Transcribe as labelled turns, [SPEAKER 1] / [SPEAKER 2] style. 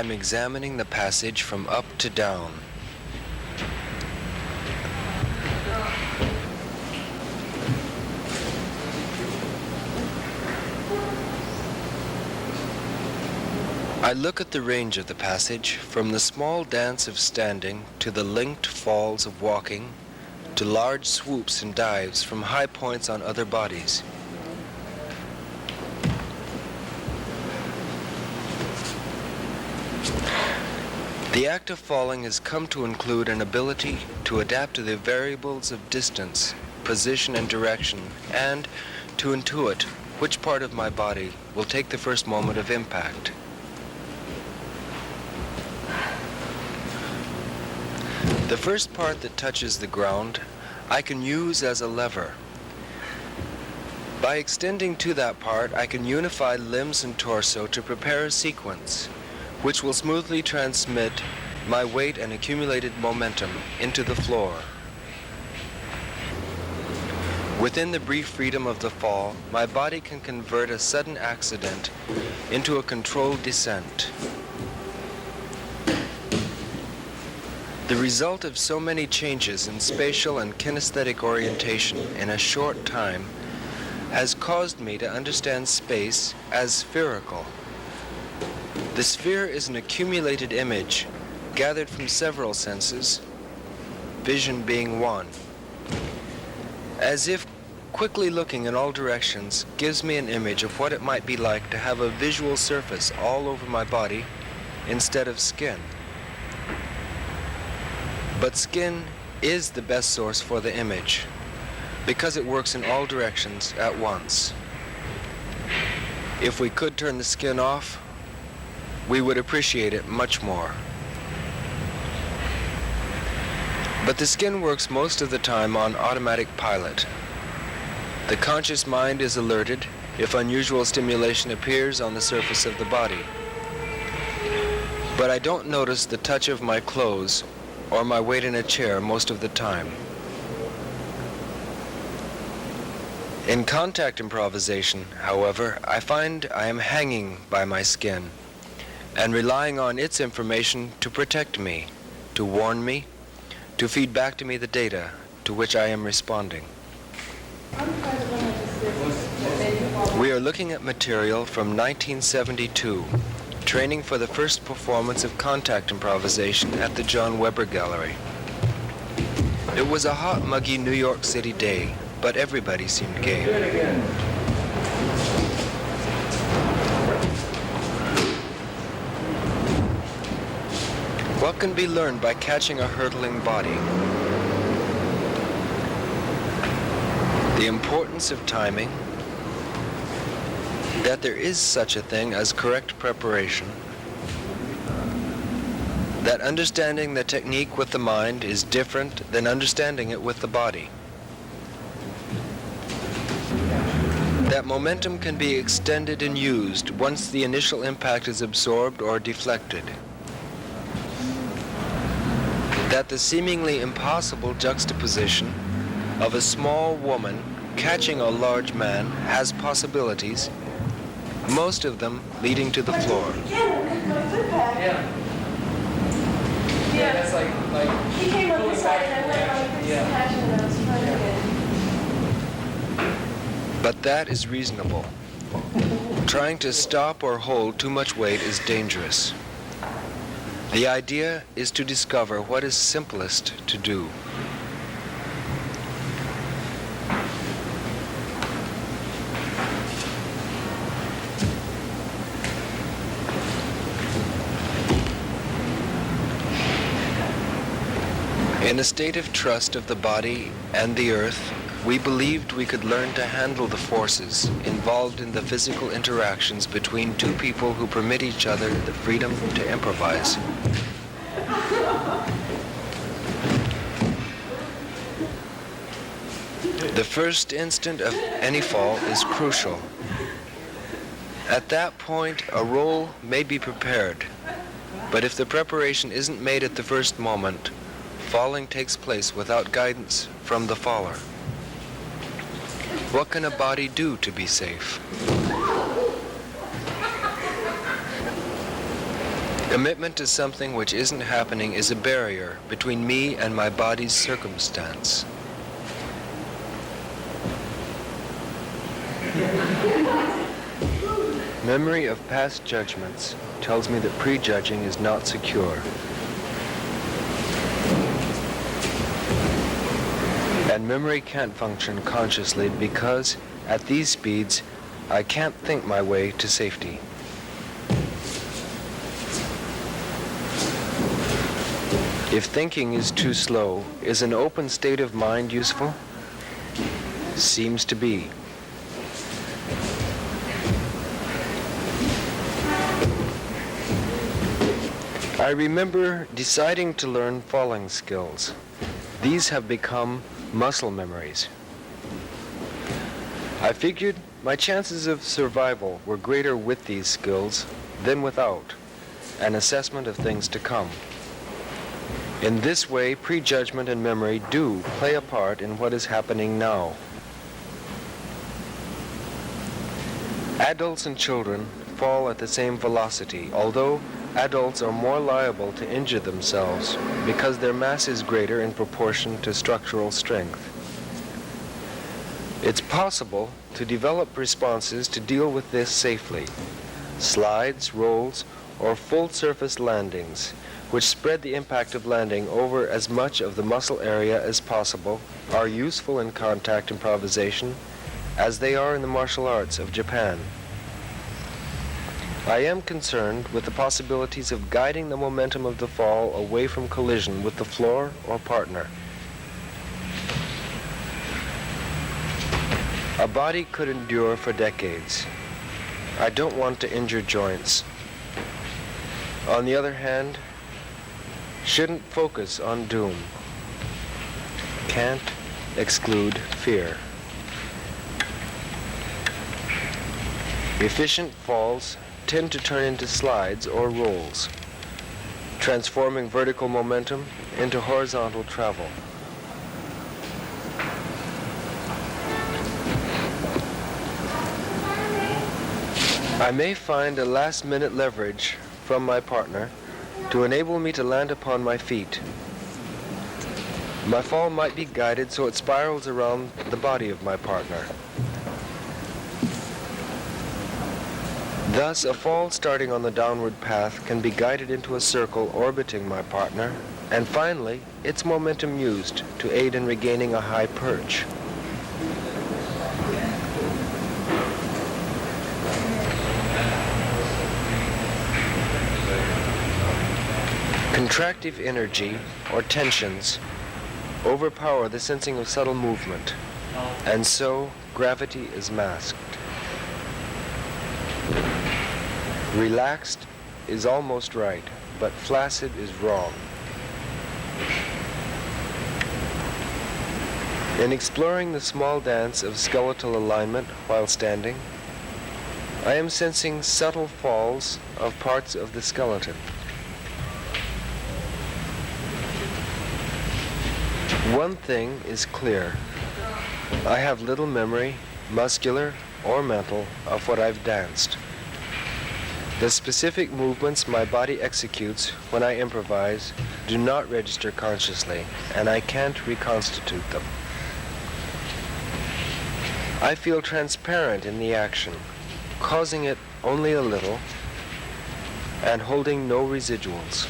[SPEAKER 1] I'm examining the passage from up to down. I look at the range of the passage, from the small dance of standing to the linked falls of walking, to large swoops and dives from high points on other bodies. The act of falling has come to include an ability to adapt to the variables of distance, position, and direction, and to intuit which part of my body will take the first moment of impact. The first part that touches the ground, I can use as a lever. By extending to that part, I can unify limbs and torso to prepare a sequence, which will smoothly transmit my weight and accumulated momentum into the floor. Within the brief freedom of the fall, my body can convert a sudden accident into a controlled descent. The result of so many changes in spatial and kinesthetic orientation in a short time has caused me to understand space as spherical. The sphere is an accumulated image gathered from several senses, vision being one. As if quickly looking in all directions gives me an image of what it might be like to have a visual surface all over my body instead of skin. But skin is the best source for the image because it works in all directions at once. If we could turn the skin off, we would appreciate it much more. But the skin works most of the time on automatic pilot. The conscious mind is alerted if unusual stimulation appears on the surface of the body. But I don't notice the touch of my clothes or my weight in a chair most of the time. In contact improvisation, however, I find I am hanging by my skin and relying on its information to protect me, to warn me, to feed back to me the data to which I am responding. We are looking at material from 1972, training for the first performance of contact improvisation at the John Weber Gallery. It was a hot, muggy New York City day, but everybody seemed game. What can be learned by catching a hurtling body? The importance of timing, that there is such a thing as correct preparation, that understanding the technique with the mind is different than understanding it with the body, that momentum can be extended and used once the initial impact is absorbed or deflected, that the seemingly impossible juxtaposition of a small woman catching a large man has possibilities, most of them leading to the floor.
[SPEAKER 2] Yeah, that's like he came on this side and I went on this passion and I was trying to.
[SPEAKER 1] But that is reasonable. Trying to stop or hold too much weight is dangerous. The idea is to discover what is simplest to do. In a state of trust of the body and the earth, we believed we could learn to handle the forces involved in the physical interactions between two people who permit each other the freedom to improvise. The first instant of any fall is crucial. At that point, a role may be prepared, but if the preparation isn't made at the first moment, falling takes place without guidance from the faller. What can a body do to be safe? Commitment to something which isn't happening is a barrier between me and my body's circumstance. Memory of past judgments tells me that prejudging is not secure. And memory can't function consciously because, at these speeds, I can't think my way to safety. If thinking is too slow, is an open state of mind useful? Seems to be. I remember deciding to learn falling skills. These have become muscle memories. I figured my chances of survival were greater with these skills than without an assessment of things to come. In this way, prejudgment and memory do play a part in what is happening now. Adults and children fall at the same velocity, although adults are more liable to injure themselves because their mass is greater in proportion to structural strength. It's possible to develop responses to deal with this safely. Slides, rolls, or full surface landings, which spread the impact of landing over as much of the muscle area as possible, are useful in contact improvisation as they are in the martial arts of Japan. I am concerned with the possibilities of guiding the momentum of the fall away from collision with the floor or partner. A body could endure for decades. I don't want to injure joints. On the other hand, shouldn't focus on doom. Can't exclude fear. Efficient falls tend to turn into slides or rolls, transforming vertical momentum into horizontal travel. I may find a last-minute leverage from my partner to enable me to land upon my feet. My fall might be guided so it spirals around the body of my partner. Thus, a fall starting on the downward path can be guided into a circle orbiting my partner, and finally, its momentum used to aid in regaining a high perch. Contractive energy, or tensions, overpower the sensing of subtle movement, and so gravity is masked. Relaxed is almost right, but flaccid is wrong. In exploring the small dance of skeletal alignment while standing, I am sensing subtle falls of parts of the skeleton. One thing is clear. I have little memory, muscular or mental, of what I've danced. The specific movements my body executes when I improvise do not register consciously, and I can't reconstitute them. I feel transparent in the action, causing it only a little, and holding no residuals.